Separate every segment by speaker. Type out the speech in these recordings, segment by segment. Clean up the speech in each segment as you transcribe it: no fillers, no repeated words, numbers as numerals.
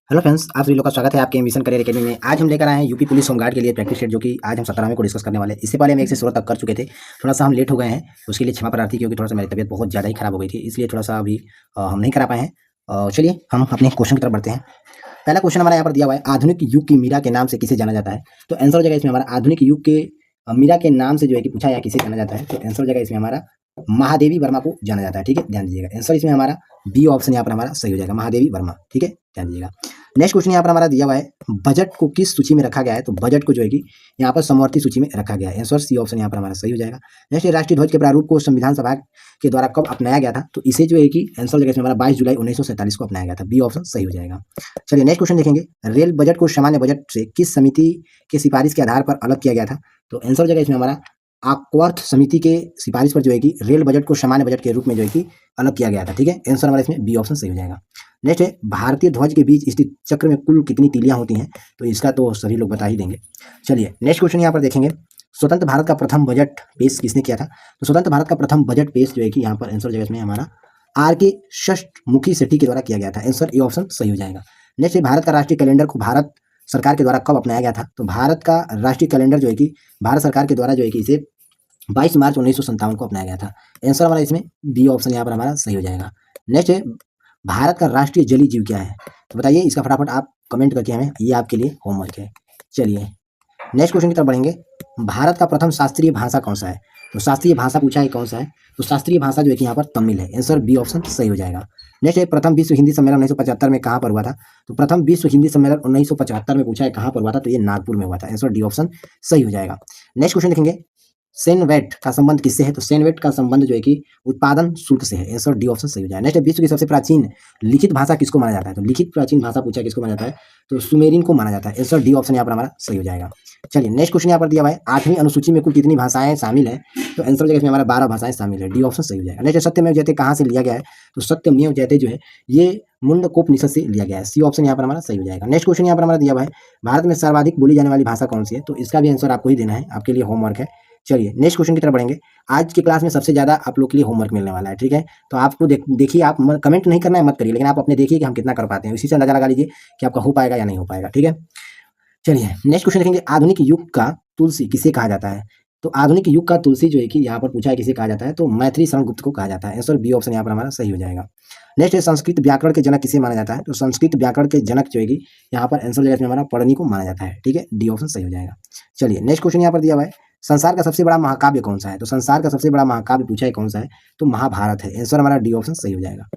Speaker 1: Hello friends, आप सभी लोग का स्वागत है आपके मिशन करियर एकेडमी में। आज हम लेकर आए हैं यूपी पुलिस होमगार्ड के लिए प्रैक्टिस सेट, जो कि आज हम 17 में को डिस्कस करने वाले हैं। इससे पहले हम 1 से 16 तक कर चुके थे। थोड़ा सा हम लेट हो गए हैं, उसके लिए क्षमा प्रार्थी, क्योंकि थोड़ा सा मेरी तबीयत बहुत ज़्यादा ही खराब हो गई थी, इसलिए थोड़ा सा अभी हम नहीं करा पाए हैं। चलिए हम अपने क्वेश्चन की तरफ बढ़ते हैं। पहला क्वेश्चन हमारा यहाँ पर दिया हुआ है, आधुनिक युग की मीरा के नाम से किसे जाना जाता है। तो आंसर हो जाएगा इसमें हमारा आधुनिक युग के मीरा के नाम से जो है कि पूछा या किसे जाना जाता है, तो आंसर हो जाएगा इसमें हमारा महादेवी वर्मा को जाना जाता है। ठीक है, ध्यान दीजिएगा। आंसर इसमें हमारा बी ऑप्शन यहाँ पर हमारा सही हो जाएगा, महादेवी वर्मा। ठीक है, ध्यान दीजिएगा। नेक्स्ट क्वेश्चन यहाँ पर हमारा दिया हुआ है, बजट को किस सूची में रखा गया है। तो बजट को जो है कि यहाँ पर समवर्ती सूची में रखा गया है। आंसर सी ऑप्शन यहाँ पर हमारा सही हो जाएगा। नेक्स्ट, राष्ट्रीय ध्वज के प्रारूप को संविधान सभा के द्वारा कब अपनाया गया था। तो इसे जो है कि आंसर हो जाएगा इसमें हमारा 22 जुलाई 1947 को अपनाया गया था। बी ऑप्शन सही हो जाएगा। चलिए नेक्स्ट क्वेश्चन देखेंगे, रेल बजट को सामान्य बजट से किस समिति के सिफारिश के आधार पर अलग किया गया था। तो आंसर हो जाएगा इसमें हमारा आकवर्थ समिति के सिफारिश पर जो है कि रेल बजट को सामान्य बजट के रूप में जो है कि अलग किया गया था। ठीक है, आंसर हमारा इसमें बी ऑप्शन सही हो जाएगा। नेक्स्ट है, भारतीय ध्वज के बीच स्थित चक्र में कुल कितनी तीलियां होती हैं। तो इसका तो सभी लोग बता ही देंगे। चलिए नेक्स्ट क्वेश्चन यहाँ पर देखेंगे, स्वतंत्र भारत का प्रथम बजट पेश किसने किया था। तो स्वतंत्र भारत का प्रथम बजट पेश जो है कि यहाँ पर आंसर जगह में हमारा आर के षष्ठमुखी सेठी के द्वारा किया गया था। आंसर ए ऑप्शन सही हो जाएगा। नेक्स्ट है, भारत का राष्ट्रीय कैलेंडर को भारत सरकार के द्वारा कब अपनाया गया था। तो भारत का राष्ट्रीय कैलेंडर जो है कि भारत सरकार के द्वारा जो है कि इसे 22 मार्च 1957 को अपनाया गया था। आंसर हमारा इसमें बी ऑप्शन यहाँ पर हमारा सही हो जाएगा। नेक्स्ट है, भारत का राष्ट्रीय जलीय जीव क्या है। तो बताइए इसका फटाफट आप कमेंट करके हमें, ये आपके लिए होमवर्क है। चलिए नेक्स्ट क्वेश्चन की तरफ बढ़ेंगे, भारत का प्रथम शास्त्रीय भाषा कौन सा है। तो शास्त्रीय भाषा पूछा है कौन सा है। तो शास्त्रीय भाषा जो है कि यहाँ पर तमिल है। आंसर बी ऑप्शन सही हो जाएगा। नेक्स्ट है, प्रथम विश्व हिंदी सम्मेलन 1975 में कहाँ पर हुआ था। तो प्रथम विश्व हिंदी सम्मेलन 1975 में पूछा है कहाँ पर हुआ था। तो ये नागपुर में हुआ था। आंसर डी ऑप्शन सही हो जाएगा। नेक्स्ट क्वेश्चन देखेंगे, सेनवेट का संबंध किससे है। तो सेनवेट का संबंध जो है कि उत्पादन शुल्क से है। आंसर डी ऑप्शन सही हो जाएगा। नेक्स्ट, विश्व की सबसे प्राचीन लिखित भाषा किसको माना जाता है। तो लिखित प्राचीन भाषा पूछा किसको माना जाता है। तो सुमेरिन को माना जाता है। आंसर डी ऑप्शन यहाँ पर हमारा सही हो जाएगा। चलिए नेक्स्ट क्वेश्चन यहाँ पर दिया हुआ है, 8वीं अनुसूची में कुल कितनी भाषाएं शामिल है। तो आंसर जगह में हमारा 12 भाषाएं शामिल है। डी ऑप्शन सही हो जाएगा। नेक्स्ट, सत्यमेव जयते कहाँ से लिया गया है। तो सत्यमेव जयते जो है ये मुंडकोपनिषद से लिया गया है। सी ऑप्शन यहाँ पर हमारा सही हो जाएगा। नेक्स्ट क्वेश्चन यहाँ पर हमारा दिया हुआ है, भारत में सर्वाधिक बोली जाने वाली भाषा कौन सी है। तो इसका भी आंसर आपको ही देना है, आपके लिए होमवर्क है। चलिए नेक्स्ट क्वेश्चन की तरफ बढ़ेंगे। आज की क्लास में सबसे ज़्यादा आप लोग के लिए होमवर्क मिलने वाला है। ठीक है, तो आपको देखिए, आप कमेंट नहीं करना है, मत करिए, लेकिन आप अपने देखिए कि हम कितना कर पाते हैं, इसी से अंदाजा लगा लीजिए कि आपका हो पाएगा या नहीं हो पाएगा। ठीक है, चलिए नेक्स्ट क्वेश्चन देखेंगे, आधुनिक युग का तुलसी किसे कहा जाता है। तो आधुनिक युग का तुलसी जो है कि यहाँ पर पूछा है किसे कहा जाता है। तो मैथिली शरण गुप्त को कहा जाता है। आंसर बी ऑप्शन यहाँ पर हमारा सही हो जाएगा। नेक्स्ट है, संस्कृत व्याकरण के जनक किसे माना जाता है। तो संस्कृत व्याकरण के जनक जो है कि यहाँ पर आंसर जगह में हमारा पढ़नी को माना जाता है। ठीक है, डी ऑप्शन सही हो जाएगा। चलिए नेक्स्ट क्वेश्चन यहाँ पर दिया हुआ है, संसार का सबसे बड़ा महाकाव्य कौन सा है। तो संसार का सबसे बड़ा महाकाव्य पूछा है कौन सा है। तो महाभारत है। आंसर हमारा डी ऑप्शन सही हो जाएगा।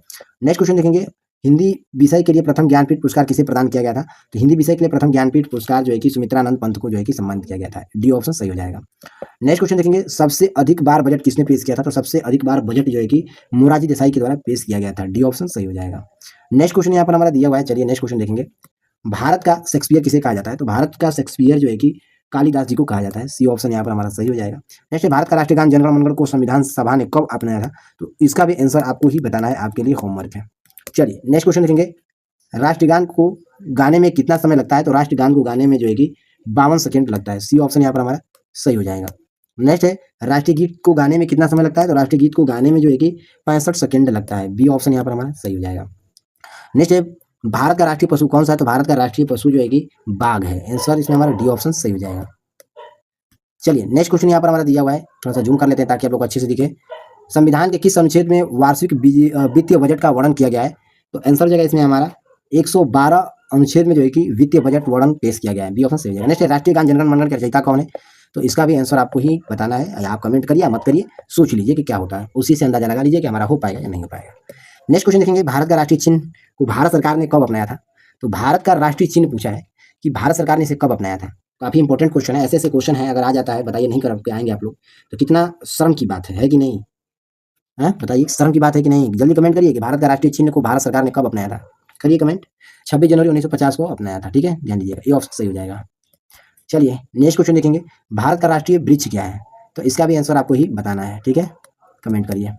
Speaker 1: नेक्स्ट क्वेश्चन देखेंगे, हिंदी विषय के लिए प्रथम ज्ञानपीठ पुरस्कार किसे प्रदान किया गया था। तो हिंदी विषय के लिए प्रथम ज्ञानपीठ पुरस्कार जो है कि सुमित्रानंद पंत को जो है कि सम्मानित किया गया था। डी ऑप्शन सही हो जाएगा। नेक्स्ट क्वेश्चन देखेंगे, सबसे अधिक बार बजट किसने पेश किया था। तो सबसे अधिक बार बजट जो है कि मोरारजी देसाई के द्वारा पेश किया गया था। डी ऑप्शन सही हो जाएगा। नेक्स्ट क्वेश्चन यहाँ पर हमारा दिया हुआ है। चलिए नेक्स्ट क्वेश्चन देखेंगे, भारत का शेक्सपियर किसे कहा जाता है। तो भारत का शेक्सपियर जो है कि कालिदास जी को कहा जाता है। सी ऑप्शन यहाँ पर हमारा सही हो जाएगा। नेक्स्ट, भारत का राष्ट्रीय गान जनगण मंगल को संविधान सभा ने कब अपनाया था। तो इसका भी आंसर आपको ही बताना है, आपके लिए होमवर्क है। चलिए नेक्स्ट क्वेश्चन देखेंगे, राष्ट्रीय गान को गाने में कितना समय लगता है। तो राष्ट्रीय गान को गाने में जो है कि 52 सेकंड लगता है। सी ऑप्शन यहाँ पर हमारा सही हो जाएगा। नेक्स्ट है, राष्ट्रीय गीत को गाने में कितना समय लगता है। तो राष्ट्रीय गीत को गाने में जो है कि 65 सेकंड लगता है। बी ऑप्शन यहाँ पर हमारा सही हो जाएगा। नेक्स्ट है, भारत का राष्ट्रीय पशु कौन सा है। तो भारत का राष्ट्रीय पशु जो है कि बाघ है। आंसर इसमें हमारा डी ऑप्शन सही हो जाएगा। चलिए नेक्स्ट क्वेश्चन यहाँ पर हमारा दिया हुआ है, थोड़ा सा जूम कर लेते हैं ताकि आप लोग अच्छे से दिखे। संविधान के किस अनुच्छेद में वार्षिक वित्तीय बजट का वर्णन किया गया है। तो आंसर जगह इसमें हमारा 112 अनुच्छेद में जो है कि वित्तीय बजट वर्णन पेश किया गया है। बी ऑप्शन सही हो जाएगा। नेक्स्ट, राष्ट्रीय गान जनगण मंडल के रचयिता कौन है। तो इसका भी आंसर आपको ही बताना है, आप कमेंट करिए या मत करिए, सोच लीजिए कि क्या होता है, उसी से अंदाजा लगा लीजिए कि हमारा हो पाएगा या नहीं हो पाएगा। नेक्स्ट क्वेश्चन देखेंगे, भारत का राष्ट्रीय चिन्ह को भारत सरकार ने कब अपनाया था। तो भारत का राष्ट्रीय चिन्ह पूछा है कि भारत सरकार ने इसे कब अपनाया था। काफ़ी इंपॉर्टेंट क्वेश्चन है। ऐसे ऐसे क्वेश्चन है, अगर आ जाता है बताइए, नहीं कर के आएंगे आप लोग तो कितना शर्म की बात है कि नहीं है। बताइए शर्म की बात है कि नहीं, जल्दी कमेंट करिए कि भारत का राष्ट्रीय चिन्ह को भारत सरकार ने कब अपनाया था। करिए कमेंट। 26 जनवरी 1950 को अपनाया था। ठीक है, ध्यान दीजिएगा, ये ऑप्शन सही हो जाएगा। चलिए नेक्स्ट क्वेश्चन देखेंगे, भारत का राष्ट्रीय वृक्ष क्या है। तो इसका भी आंसर आपको ही बताना है। ठीक है, कमेंट करिए।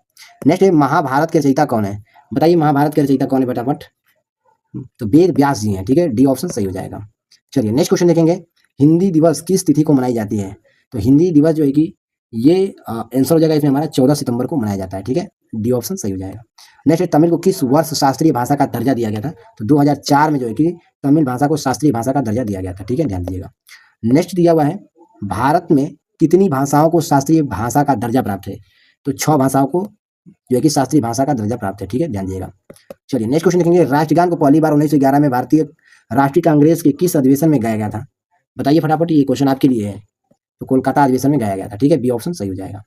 Speaker 1: नेक्स्ट है, महाभारत के रचयिता कौन है। बताइए महाभारत के रचयिता कौन है फटाफट। तो वेद व्यास जी हैं। ठीक है, डी ऑप्शन सही हो जाएगा। चलिए नेक्स्ट क्वेश्चन देखेंगे, हिंदी दिवस किस तिथि को मनाई जाती है। तो हिंदी दिवस जो है कि ये आंसर हो जाएगा इसमें हमारा 14 सितंबर को मनाया जाता है। ठीक है, डी ऑप्शन सही हो जाएगा। नेक्स्ट, तमिल को किस वर्ष शास्त्रीय भाषा का दर्जा दिया गया था? तो 2004 में जो है कि तमिल भाषा को शास्त्रीय भाषा का दर्जा दिया गया था। ठीक है, ध्यान दीजिएगा। नेक्स्ट दिया हुआ है, भारत में कितनी भाषाओं को शास्त्रीय भाषा का दर्जा प्राप्त है? तो 6 भाषाओं को जो है कि शास्त्रीय भाषा का दर्जा प्राप्त है। ठीक है, ध्यान दीजिएगा। चलिए नेक्स्ट क्वेश्चन देखेंगे, राष्ट्रगान को पहली बार 1911 में भारतीय राष्ट्रीय कांग्रेस के किस अधिवेशन में गाया गया था? बताइए फटाफट, ये क्वेश्चन आपके लिए है। तो कोलकाता अधिवेशन में गाया गया था। ठीक है, बी ऑप्शन सही हो जाएगा।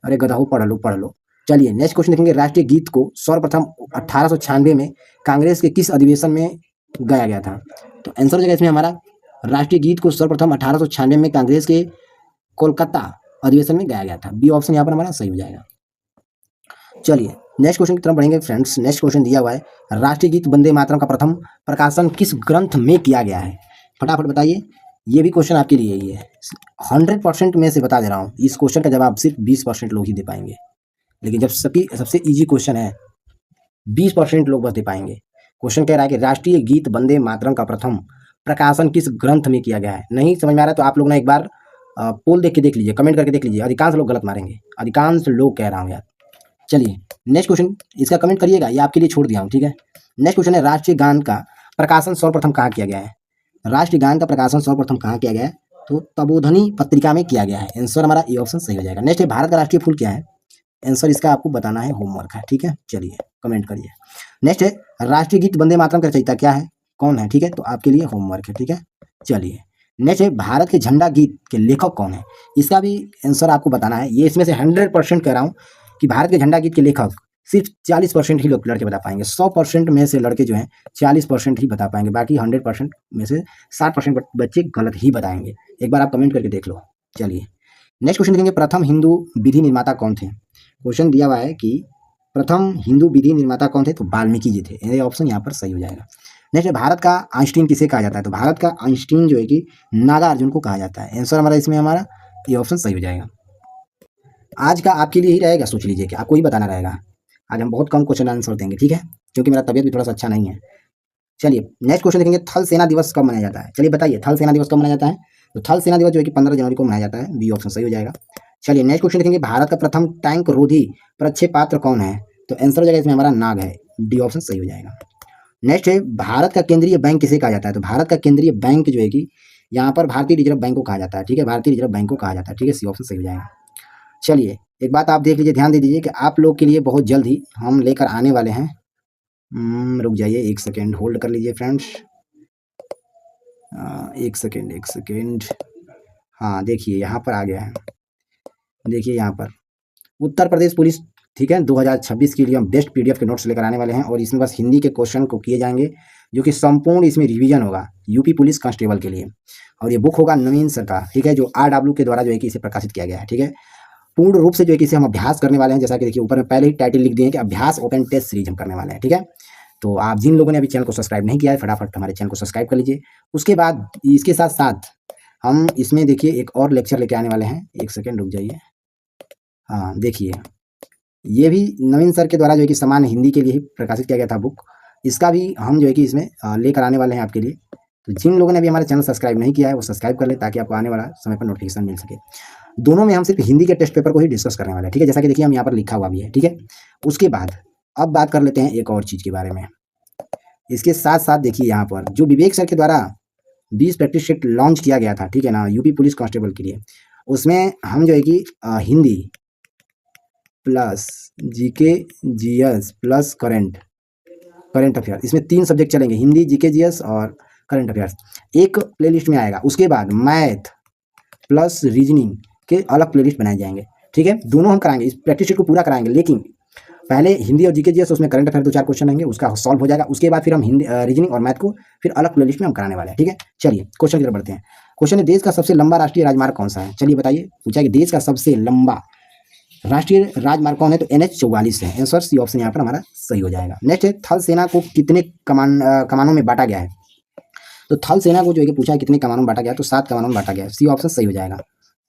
Speaker 1: अरे गधा पढ़ लो। चलिए नेक्स्ट क्वेश्चन देखेंगे, राष्ट्रीय गीत को सर्वप्रथम 1896 में कांग्रेस के किस अधिवेशन में गाया गया था? तो आंसर हो जाएगा इसमें हमारा, राष्ट्रीय गीत को सर्वप्रथम 1896 में कांग्रेस के कोलकाता अधिवेशन में गाया गया था। बी ऑप्शन यहाँ पर हमारा सही हो जाएगा। चलिए नेक्स्ट क्वेश्चन की तरफ बढ़ेंगे फ्रेंड्स। नेक्स्ट क्वेश्चन दिया हुआ है, राष्ट्रीय गीत वंदे मातरम का प्रथम प्रकाशन किस ग्रंथ में किया गया है? फटाफट बताइए, ये भी क्वेश्चन आपके लिए ही है। 100% में से बता दे रहा हूँ, इस क्वेश्चन का जवाब सिर्फ 20% लोग ही दे पाएंगे, लेकिन जब सबसे इजी क्वेश्चन है 20% लोग बस दे पाएंगे। क्वेश्चन कह रहा है कि राष्ट्रीय गीत वंदे मातरम का प्रथम प्रकाशन किस ग्रंथ में किया गया है? नहीं समझ में आ रहा है तो आप लोग ना एक बार पोल देख लीजिए, कमेंट करके देख लीजिए। अधिकांश लोग गलत मारेंगे, अधिकांश लोग कह रहा हूँ यार। चलिए नेक्स्ट क्वेश्चन, इसका कमेंट करिएगा, ये आपके लिए छोड़ दिया हूँ। ठीक है, नेक्स्ट क्वेश्चन है, राष्ट्रीय गान का प्रकाशन सर्वप्रथम कहाँ किया गया है? राष्ट्रीय गान का प्रकाशन सर्वप्रथम कहाँ किया गया है? तो तबोधनी पत्रिका में किया गया है। आंसर हमारा ए ऑप्शन सही हो जाएगा। नेक्स्ट है, भारत का राष्ट्रीय फूल क्या है? आंसर इसका आपको बताना है, होमवर्क है। ठीक है, चलिए कमेंट करिए। नेक्स्ट है, राष्ट्रीय गीत वंदे मातरम का रचयिता क्या है, कौन है? ठीक है, तो आपके लिए होमवर्क है। ठीक है, चलिए नेक्स्ट है, भारत के झंडा गीत के लेखक कौन है? इसका भी आंसर आपको बताना है। ये इसमें से 100% कह रहा हूँ कि भारत के झंडा गीत के लेखक सिर्फ 40% ही लोग लड़के बता पाएंगे। 100% में से लड़के जो हैं 40% ही बता पाएंगे, बाकी 100% में से 60% बच्चे गलत ही बताएंगे। एक बार आप कमेंट करके देख लो। चलिए नेक्स्ट क्वेश्चन देखेंगे, प्रथम हिंदू विधि निर्माता कौन थे? क्वेश्चन दिया हुआ है कि प्रथम हिंदू विधि निर्माता कौन थे? तो वाल्मीकि जी थे। ये ऑप्शन यहाँ पर सही हो जाएगा। नेक्स्ट है, भारत का आइंस्टीन किसे कहा जाता है? तो भारत का आइंस्टीन जो है कि नागार्जुन को कहा जाता है। आंसर हमारा इसमें हमारा ये ऑप्शन सही हो जाएगा। आज का आपके लिए ही रहेगा, सोच लीजिए कि आपको ही बताना रहेगा। आज हम बहुत कम क्वेश्चन आंसर देंगे। ठीक है, क्योंकि मेरा तबियत भी थोड़ा सा अच्छा नहीं है। चलिए नेक्स्ट क्वेश्चन देखेंगे, थल सेना दिवस कब मनाया जाता है? चलिए बताइए, थल सेना दिवस कब मनाया जाता है? तो थल सेना दिवस जो है कि 15 जनवरी को मनाया जाता है। बी ऑप्शन सही हो जाएगा। चलिए नेक्स्ट क्वेश्चन देखेंगे, भारत का प्रथम टैंक रोधी प्रक्षेपास्त्र कौन है? तो आंसर हो जाएगा इसमें हमारा नाग है। डी ऑप्शन सही हो जाएगा। नेक्स्ट है, भारत का केंद्रीय बैंक किसे कहा जाता है? तो भारत का केंद्रीय बैंक जो है कि यहाँ पर भारतीय रिजर्व बैंक को कहा जाता है। ठीक है, भारतीय रिजर्व बैंक को कहा जाता है। ठीक है, सी ऑप्शन सही हो जाएगा। चलिए एक बात आप देख लीजिए, ध्यान दे दीजिए कि आप लोग के लिए बहुत जल्द ही हम लेकर आने वाले हैं। रुक जाइए, एक सेकेंड होल्ड कर लीजिए फ्रेंड्स। एक सेकेंड। हाँ देखिए यहाँ पर आ गया है। देखिए यहाँ पर उत्तर प्रदेश पुलिस, ठीक है, 2026 के लिए हम बेस्ट पीडीएफ के नोट्स लेकर आने वाले हैं, और इसमें बस हिंदी के क्वेश्चन को किए जाएंगे, जो कि संपूर्ण इसमें रिवीजन होगा यूपी पुलिस कांस्टेबल के लिए। और ये बुक होगा नवीन सर का। ठीक है, जो RW के द्वारा जो है कि इसे प्रकाशित किया गया है। ठीक है, पूर्ण रूप से जो है कि इसे हम अभ्यास करने वाले हैं। जैसा कि देखिए ऊपर में पहले ही टाइटल लिख दिए कि अभ्यास ओपन टेस्ट सीरीज हम करने वाले हैं। ठीक है, तो आप जिन लोगों ने अभी चैनल को सब्सक्राइब नहीं किया है, फटाफट हमारे चैनल को सब्सक्राइब कर लीजिए। उसके बाद इसके साथ साथ हम इसमें देखिए एक और लेक्चर लेके आने वाले हैं। एक सेकेंड रुक जाइए। हाँ देखिए, ये भी नवीन सर के द्वारा जो है कि सामान्य हिंदी के लिए ही प्रकाशित किया गया था बुक। इसका भी हम जो है कि इसमें लेकर आने वाले हैं आपके लिए। तो जिन लोगों ने भी हमारे चैनल सब्सक्राइब नहीं किया है वो सब्सक्राइब कर ले, ताकि आपको आने वाला समय पर नोटिफिकेशन मिल सके। दोनों में हम सिर्फ हिंदी के टेस्ट पेपर को ही डिस्कस करने वाले हैं। ठीक है, जैसा कि देखिए हम यहाँ पर लिखा हुआ भी है। ठीक है, उसके बाद अब बात कर लेते हैं एक और चीज़ के बारे में। इसके साथ साथ देखिए यहाँ पर जो विवेक सर के द्वारा 20 प्रैक्टिस सेट लॉन्च किया गया था, ठीक है ना, यूपी पुलिस कांस्टेबल के लिए, उसमें हम जो है कि Hindi plus GK GS plus current affair, इसमें 3 सब्जेक्ट चलेंगे, हिंदी, जीके जीएस और करंट अफेयर्स, एक प्लेलिस्ट में आएगा। उसके बाद मैथ प्लस रीजनिंग के अलग प्लेलिस्ट बनाए जाएंगे। ठीक है, दोनों हम कराएंगे, इस प्रैक्टिस शीट को पूरा कराएंगे, लेकिन पहले हिंदी और जीके जीएस, उसमें करंट अफेयर 2-4 क्वेश्चन आएंगे, उसका सॉल्व हो जाएगा। उसके बाद फिर हम हिंदी, रीजनिंग और मैथ को फिर अलग प्लेलिस्ट में हम कराने वाले हैं। ठीक है, चलिए क्वेश्चन की तरफ बढ़ते हैं। क्वेश्चन है, देश का सबसे लंबा राष्ट्रीय राजमार्ग कौन सा है? चलिए बताइए, पूछा कि देश का सबसे लंबा राष्ट्रीय राजमार्ग कौन है? तो NH-44 है। आंसर सी ऑप्शन यहाँ पर हमारा सही हो जाएगा। नेक्स्ट है, थल सेना को कितने कमानों में बांटा गया है? तो थल सेना को जो है कि पूछा है कितने कमानों में बांटा गया है, तो 7 कमानों में बांटा गया है। सी ऑप्शन सही हो जाएगा।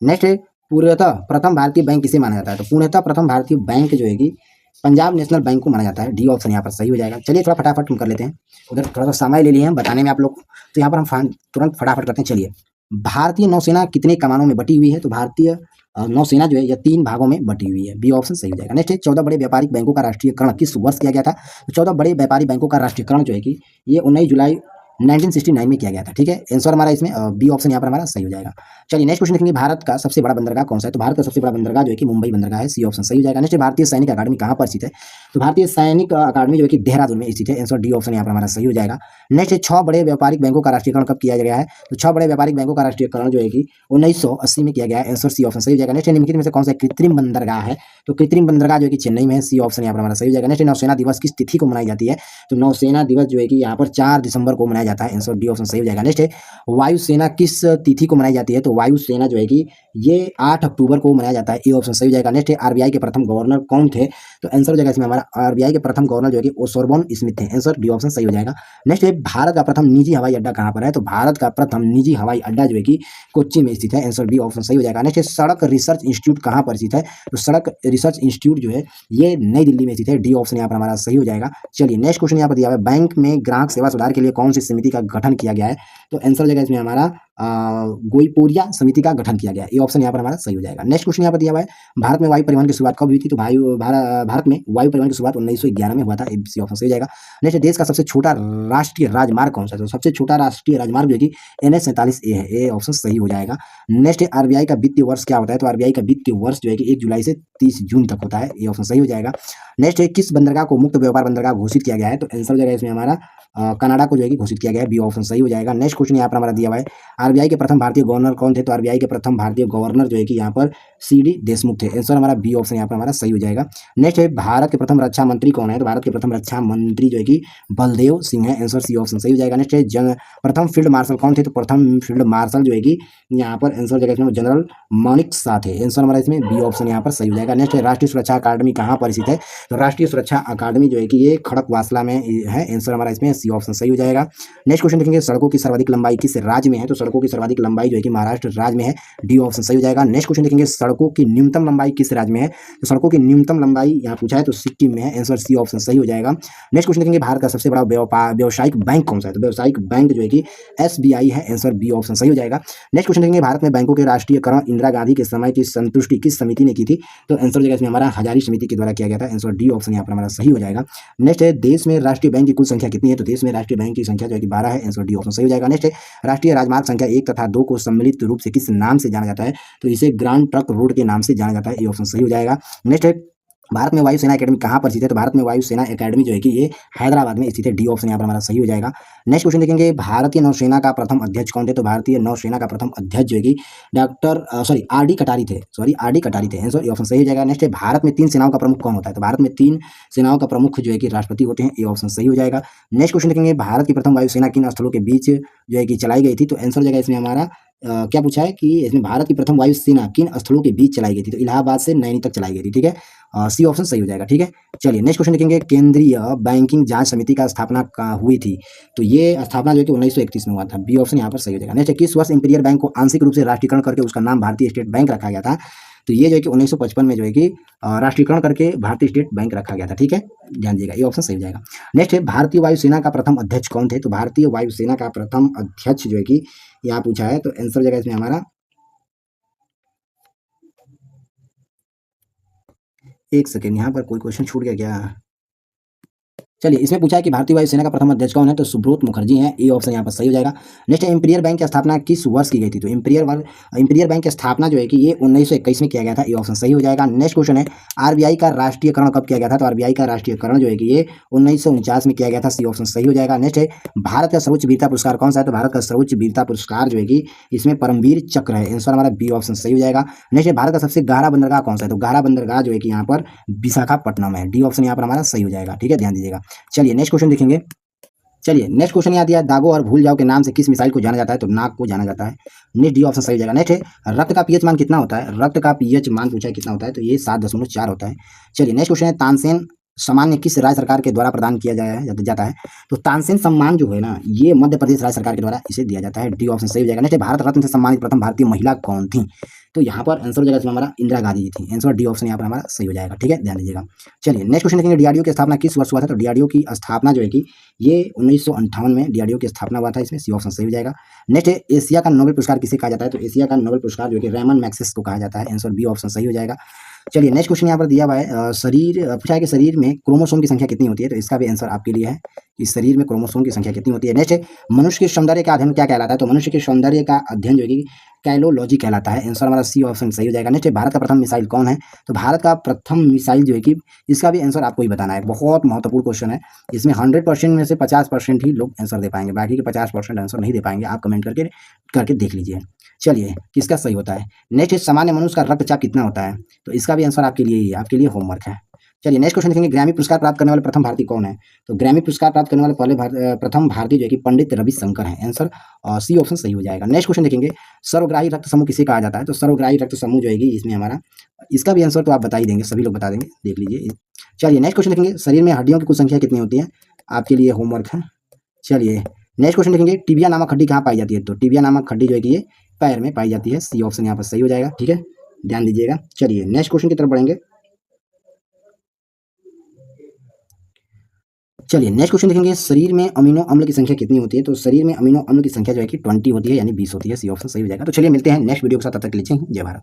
Speaker 1: नेक्स्ट है, पूर्णतः प्रथम भारतीय बैंक किसे माना जाता है? तो पूर्णतः प्रथम भारतीय बैंक जो है कि पंजाब नेशनल बैंक को माना जाता है। डी ऑप्शन यहाँ पर सही हो जाएगा। चलिए थोड़ा फटाफट हम कर लेते हैं, उधर थोड़ा सा समय ले लिए हैं बताने में आप लोग, तो यहाँ पर हम तुरंत फटाफट करते हैं। चलिए, भारतीय नौसेना कितने कमानों में बटी हुई है? तो भारतीय नौसेना जो है यह 3 भागों में बटी हुई है। बी ऑप्शन सही हो जाएगा। नेक्स्ट है 14 बड़े व्यापारिक बैंकों का राष्ट्रीयकरण किस वर्ष किया गया था? तो 14 बड़े व्यापारिक बैंकों का राष्ट्रीयकरण जो है कि ये 19 जुलाई 1969 में किया गया था। ठीक है, आंसर हमारा इसमें बी ऑप्शन यहाँ पर हमारा सही हो जाएगा। चलिए नेक्स्ट क्वेश्चन देखेंगे, भारत का सबसे बड़ा बंदरगाह कौन सा है? तो भारत का सबसे बड़ा बंदरगाह जो है कि मुंबई बंदरगाह है। सी ऑप्शन सही हो जाएगा। नेक्स्ट भारतीय सैनिक अकादमी कहाँ पर स्थित है? तो भारतीय सैनिक अकादमी जो है कि देहरादून में स्थित है। आंसर डी ऑप्शन यहाँ पर हमारा सही हो जाएगा। नेक्स्ट है 6 बड़े व्यापारिक बैंकों का राष्ट्रीयकरण कब किया गया है? तो 6 बड़े व्यापारिक बैंकों का राष्ट्रीयकरण जो है कि 1980 में किया गया है। आंसर सी ऑप्शन सही हो जाएगा। नेक्स्ट निम्नलिखित में से कौन सा कृत्रिम बंदरगाह है? तो कृत्रिम बंदरगाह जो है कि चेन्नई में है। सी ऑप्शन यहाँ पर हमारा सही हो जाएगा। नेक्स्ट नौसेना दिवस किस तिथि को मनाई जाती है? तो नौसेना दिवस जो है कि यहाँ पर 4 दिसंबर को मनाया जाता है। आंसर डी ऑप्शन सही हो जाएगा। नेक्स्ट है वायुसेना किस तिथि को मनाई जाती है? तो वायुसेना जो है कि ये 8 अक्टूबर को मनाया जाता है। ए ऑप्शन सही हो जाएगा। नेक्स्ट है आरबीआई के प्रथम गवर्नर कौन थे? तो आंसर हो जाएगा इसमें हमारा आरबीआई के प्रथम गवर्नर जो है कि ओसबॉर्न स्मिथ थे। आंसर डी ऑप्शन सही हो जाएगा। नेक्स्ट है भारत का प्रथम निजी हवाई अड्डा कहाँ पर है? तो भारत का प्रथम निजी हवाई अड्डा जो है कि कोच्चि में स्थित है। आंसर बी ऑप्शन सही हो जाएगा। नेक्स्ट है सड़क रिसर्च इंस्टीट्यूट कहाँ पर स्थित है? तो सड़क रिसर्च इंस्टीट्यूट जो है ये नई दिल्ली में स्थित है। डी ऑप्शन यहाँ पर हमारा सही हो जाएगा। चलिए नेक्स्ट क्वेश्चन यहाँ पर दिया हुआ है, बैंक में ग्राहक सेवा सुधार के लिए कौन सी समिति का गठन किया गया है? तो आंसर हो जाएगा इसमें हमारा गोईपोरिया समिति का गठन किया गया। ये ऑप्शन यहाँ पर हमारा सही हो जाएगा। नेक्स्ट क्वेश्चन यहाँ पर दिया हुआ है, भारत में वायु परिवहन की शुरुआत कब हुई थी? तो भारत में वायु परिवहन की शुरुआत 1911 में हुआ था। सी ऑप्शन सही हो जाएगा। नेक्स्ट देश का सबसे छोटा राष्ट्रीय राजमार्ग कौन सा है? तो सबसे छोटा राष्ट्रीय राजमार्ग जो है कि NH-47A है। ये ऑप्शन सही हो जाएगा। नेक्स्ट आरबीआई का वित्तीय वर्ष क्या होता है? तो आरबीआई का वित्तीय वर्ष जो है कि 1 जुलाई से 30 जून तक होता है। ये ऑप्शन सही हो जाएगा। नेक्स्ट है किस बंदरगाह को मुक्त व्यापार बंदरगाह घोषित किया गया है? तो आंसर हो जाएगा इसमें हमारा कनाडा को जो है कि घोषित किया गया है। बी ऑप्शन सही हो जाएगा। नेक्स्ट क्वेश्चन यहाँ पर हमारा दिया हुआ है, आरबीआई के प्रथम भारतीय गवर्नर कौन थे? तो आरबीआई के प्रथम भारतीय गवर्नर जो है कि यहाँ पर CD देशमुख थे। आंसर हमारा बी ऑप्शन यहाँ पर हमारा सही हो जाएगा। नेक्स्ट है भारत के प्रथम रक्षा मंत्री कौन है? तो भारत के प्रथम रक्षा मंत्री जो है कि बलदेव सिंह है। आंसर सी ऑप्शन सही हो जाएगा। नेक्स्ट है प्रथम फील्ड मार्शल कौन थे? तो प्रथम फील्ड मार्शल जो है कि यहाँ पर आंसर जगह इसमें जनरल मानिक शाह थे। आंसर हमारा इसमें बी ऑप्शन यहाँ पर सही हो जाएगा। नेक्स्ट है राष्ट्रीय सुरक्षा अकादमी कहाँ पर स्थित है? तो राष्ट्रीय सुरक्षा अकादमी जो है कि ये खड़कवासला में है। आंसर हमारा इसमें सी ऑप्शन सही हो जाएगा। नेक्स्ट क्वेश्चन देखेंगे, सड़कों की सर्वाधिक लंबाई किस राज्य में है? तो सड़कों की सर्वाधिक लंबाई जो है कि महाराष्ट्र राज्य में है। डी ऑप्शन सही हो जाएगा। नेक्स्ट क्वेश्चन देखेंगे, सड़कों की न्यूनतम लंबाई किस राज्य में है? तो सड़कों की न्यूनतम लंबाई यहाँ पूछा है तो सिक्किम में है। आंसर सी ऑप्शन सही हो जाएगा। नेक्स्ट क्वेश्चन देखेंगे, भारत का सबसे बड़ा व्यावसायिक बैंक कौन सा है? तो व्यावसायिक बैंक जो है कि SBI है। आंसर बी ऑप्शन सही हो जाएगा। नेक्स्ट क्वेश्चन देखेंगे, भारत में बैंकों के राष्ट्रीयकरण इंदिरा गांधी के समय की संतुष्टि किस समिति ने की थी? तो आंसर जगह इसमें हमारा हजारी समिति के द्वारा किया गया था। आंसर डी ऑप्शन यहाँ पर हमारा सही हो जाएगा। नेक्स्ट है देश में राष्ट्रीय बैंक की कुल संख्या कितनी है? तो देश में राष्ट्रीय बैंक की संख्या जो है कि 12 है। आंसर डी ऑप्शन सही हो जाएगा। नेक्स्ट है राष्ट्रीय राजमार्ग संख्या 1 तथा 2 को सम्मिलित रूप से किस नाम से जाना जाता है? तो इसे ग्रांड ट्रंक रोड के नाम से जाना जाता है। ये ऑप्शन सही हो जाएगा। नेक्स्ट है भारत में वायुसेना एकेडमी कहाँ पर स्थित है? तो भारत में वायुसेना एकेडमी जो है कि ये हैदराबाद में स्थित है। डी ऑप्शन यहाँ पर हमारा सही हो जाएगा। नेक्स्ट क्वेश्चन देखेंगे, भारतीय नौसेना का प्रथम अध्यक्ष कौन थे? तो भारतीय नौसेना का प्रथम अध्यक्ष जो है कि RD कटारी थे। RD कटारी थे। आंसर ये ऑप्शन सही हो जाएगा। नेक्स्ट है भारत में 3 सेनाओं का प्रमुख कौन होता है? तो भारत में 3 सेनाओं का प्रमुख जो है कि राष्ट्रपति होते हैं। ये ऑप्शन सही हो जाएगा। नेक्स्ट क्वेश्चन देखेंगे, भारत की प्रथम वायुसेना किन स्थलों के बीच जो है कि चलाई गई थी? तो आंसर हो जाएगा इसमें हमारा क्या पूछा है कि इसमें भारत की प्रथम वायुसेना किन स्थलों के बीच चलाई गई थी? तो इलाहाबाद से नैनी तक चलाई गई थी। ठीक है, सी ऑप्शन सही हो जाएगा। ठीक है, चलिए नेक्स्ट क्वेश्चन देखेंगे, केंद्रीय बैंकिंग जांच समिति का स्थापना हुई थी? तो ये स्थापना जो है कि 1931 में हुआ था। बी ऑप्शन यहाँ पर सही हो जाएगा। नेक्स्ट किस वर्ष इंपीरियल बैंक को आंशिक रूप से राष्ट्रीयकरण करके उसका नाम भारतीय स्टेट बैंक रखा गया था? तो ये जो है कि 1955 में जो है कि राष्ट्रीयकरण करके भारतीय स्टेट बैंक रखा गया था। ठीक है, ध्यान दीजिएगा, ये ऑप्शन सही हो जाएगा। नेक्स्ट है भारतीय वायुसेना का प्रथम अध्यक्ष कौन थे? तो भारतीय वायुसेना का प्रथम अध्यक्ष जो है कि यहाँ पूछा है तो आंसर जगह इसमें हमारा एक सेकेंड, यहाँ पर कोई क्वेश्चन छूट गया क्या? चलिए इसमें पूछा है कि भारतीय वायुसेना का प्रथम अध्यक्ष कौन है? तो सुब्रत मुखर्जी हैं। ए ऑप्शन यहाँ पर सही हो जाएगा। नेक्स्ट है इंपीरियल बैंक की स्थापना किस वर्ष की गई थी? तो इंपीरियल बैंक की स्थापना जो है कि ये 1921 में किया गया था। ए ऑप्शन सही हो जाएगा। नेक्स्ट क्वेश्चन है आरबीआई का राष्ट्रीयकरण कब किया गया था? तो आरबीआई का राष्ट्रीयकरण जो है कि ये 1949 में किया गया था। सी ऑप्शन सही हो जाएगा। नेक्स्ट है भारत का सर्वोच्च वीरता पुरस्कार कौन सा है? तो भारत का सर्वोच्च वीरता पुरस्कार जो है कि इसमें परमवीर चक्र है। आंसर हमारा बी ऑप्शन सही हो जाएगा। नेक्स्ट है भारत का सबसे गहरा बंदरगाह कौन सा है? तो गहरा बंदरगाह जो है कि यहाँ पर विशाखापट्टनम है। डी ऑप्शन यहाँ पर हमारा सही हो जाएगा। ठीक है, ध्यान दीजिएगा। चलिए नेक्स्ट क्वेश्चन देखेंगे। चलिए नेक्स्ट क्वेश्चन याद दिया, दागो और भूल जाओ के नाम से किस मिसाइल को जाना जाता है? तो नाक को जाना जाता है। नेक्स्ट डी ऑप्शन सही हो जाएगा। नेक्स्ट है रक्त का पीएच मान कितना होता है? रक्त का पीएच मान पूछा है कितना होता है? तो ये 7.4 होता है। चलिए नेक्स्ट क्वेश्चन है तानसेन सम्मान किस राज्य सरकार के द्वारा प्रदान किया जाता है? तो तानसेन सम्मान जो है ना, ये मध्य प्रदेश राज्य सरकार के द्वारा इसे दिया जाता है। डी ऑप्शन सही हो जाएगा। नेक्स्ट भारत रत्न से सम्मानित प्रथम भारतीय महिला कौन थी? तो यहाँ पर आंसर हो जाएगा इसमें हमारा इंदिरा गांधी जी थी। आंसर डी ऑप्शन यहाँ पर हमारा सही हो जाएगा। ठीक है, ध्यान दीजिएगा। चलिए नेक्स्ट क्वेश्चन देखेंगे, डीआरडीओ की स्थापना किस वर्ष हुआ था? तो डीआरडीओ की स्थापना जो है कि ये 1958 में डीआरडीओ की स्थापना हुआ था। इसमें सी ऑप्शन सही हो जाएगा। नेक्स्ट है, एशिया का नोबेल पुरस्कार किसे कहा जाता है? तो एशिया का नोबेल पुरस्कार जो है कि रेमन मैग्सेसे को कहा जाता है। आंसर बी ऑप्शन सही हो जाएगा। चलिए नेक्स्ट क्वेश्चन यहाँ पर दिया हुआ है, शरीर पूछा है कि शरीर में क्रोमोसोम की संख्या कितनी होती है? तो इसका भी आंसर आपके लिए है कि शरीर में क्रोमोसोम की संख्या कितनी होती है। नेक्स्ट है, मनुष्य के सौंदर्य का अध्ययन क्या कहलाता है? तो मनुष्य के सौंदर्य का अध्ययन जो है कि कैलोलॉजी कहलाता है। आंसर हमारा सी ऑप्शन सही हो जाएगा। नेक्स्ट है, भारत का प्रथम मिसाइल कौन है? तो भारत का प्रथम मिसाइल जो है कि इसका भी आंसर आपको ही बताना है। बहुत महत्वपूर्ण क्वेश्चन है। इसमें 100% में से 50% ही लोग आंसर दे पाएंगे, बाकी के 50% आंसर नहीं दे पाएंगे। आप कमेंट करके करके देख लीजिए। चलिए किसका सही होता है। नेक्स्ट है, सामान्य मनुष्य का रक्तचाप कितना होता है? तो इसका भी आंसर आपके लिए ही है, आपके लिए होमवर्क है। चलिए नेक्स्ट क्वेश्चन देखेंगे, ग्रैमी पुरस्कार प्राप्त करने वाले प्रथम भारतीय कौन है? तो ग्रैमी पुरस्कार प्राप्त करने वाले प्रथम भारतीय जो है कि पंडित रविशंकर हैं। आंसर सी ऑप्शन सही हो जाएगा। नेक्स्ट क्वेश्चन देखेंगे, सर्वग्राही रक्त समूह किसे कहा जाता है? तो सर्वग्राही रक्त समूह जो है कि इसमें हमारा, इसका भी आंसर तो आप बता ही देंगे, सभी लोग बता देंगे, देख लीजिए। चलिए नेक्स्ट क्वेश्चन देखेंगे, शरीर में हड्डियों की कुल संख्या कितनी होती है? आपके लिए होमवर्क है। चलिए नेक्स्ट क्वेश्चन देखेंगे, टिबिया नामक हड्डी कहाँ पाई जाती है? तो टिबिया नामक हड्डी जो है कि ये पैर में पाई जाती है। सी ऑप्शन यहाँ पर सही हो जाएगा। ठीक है, ध्यान दीजिएगा। चलिए नेक्स्ट क्वेश्चन की तरफ बढ़ेंगे। चलिए नेक्स्ट क्वेश्चन देखेंगे, शरीर में अमीनो अम्ल की संख्या कितनी होती है? तो शरीर में अमीनो अम्ल की संख्या जो है कि 20 होती है, यानी 20 होती है। सी ऑप्शन सही हो जाएगा। तो चलिए मिलते हैं नेक्स्ट वीडियो के साथ, तब तक के लिए जय भारत।